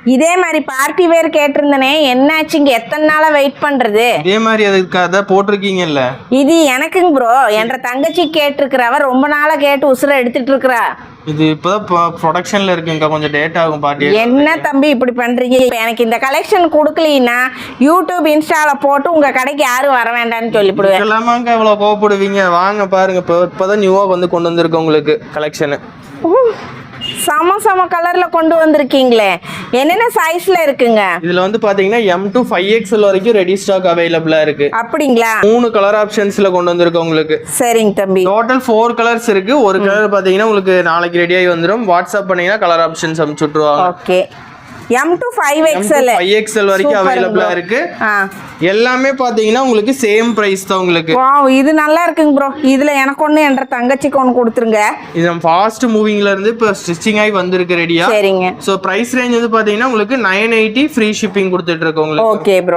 இதே மாதிரி party wear கேட்டிருந்தனே, என்னாச்சு? இங்க எத்தனை நாளா வெயிட் பண்றது? இதே மாதிரி அதுக்காக போட்டிருக்கீங்கல்ல. இது எனக்குங்க ப்ரோ. என்ற தங்கச்சி கேட்டிருக்கிறவ ரொம்ப நாளா கேட்டு உசுர எடுத்துட்டு இருக்கிறா. இது இப்பதான் ப்ரொடக்ஷன்ல இருக்குங்க, கொஞ்சம் டேட் ஆகும் பார்ட்டி. என்ன தம்பி இப்படி பண்றீங்க? எனக்கு இந்த கலெக்ஷன் கொடுக்கலீன்னா யூடியூப் இன்ஸ்டால போட்டு உங்க கடைக்கு யாரும் வர வேண்டாம்னு சொல்லிவிடுவேன். எல்லாமாங்க இவ்வளவு கோவப்படுவீங்க? வாங்க பாருங்க, இப்பதான் நியூவா வந்து கொண்டு வந்திருக்கு உங்களுக்கு கலெக்ஷன். சம கலர்ல கொண்டு வந்திருக்கீங்களே, என்னென்ன சைஸ்ல இருக்குங்க? இதுல வந்து பாத்தீங்கன்னா M to 5XL வரைக்கும் ரெடி ஸ்டாக் அவைலபிளா இருக்கு. அப்படிங்களா? 3 கலர் ஆப்ஷன்ஸ்ல கொண்டு வந்திருக்கு உங்களுக்கு. சரிங்க தம்பி. டோட்டல் 4 கலர்ஸ் இருக்கு. ஒரு கலர் பாத்தீங்கன்னா உங்களுக்கு நாளைக்கு ரெடி ஆகி வந்துடும். வாட்ஸ்அப் பண்ணீங்கன்னா கலர் ஆப்ஷன்ஸ் அனுப்பிச்சு விட்டுருவாங்க. Okay. M to 5XL 5XL வரைக்கும் அவைலபிளா இருக்கு. எல்லாமே பாத்தீங்கன்னா உங்களுக்கு சேம் பிரைஸ் தான் உங்களுக்கு. வாவ், இது நல்லா இருக்குங்க ப்ரோ. இதுல எனக்கு ஒண்ணு, என்ற தங்கச்சிக்கு ஒண்ணு கொடுத்துருங்க. இது நம்ம ஃபாஸ்ட் மூவிங்ல இருந்து இப்ப ஸ்டிச்சிங் ஆகி வந்திருக்கு ரெடியா. சரிங்க. சோ பிரைஸ் ரேஞ்ச் வந்து பாத்தீங்கன்னா உங்களுக்கு 980 ஃப்ரீ ஷிப்பிங் கொடுத்துட்டு இருக்கு உங்களுக்கு. Okay bro.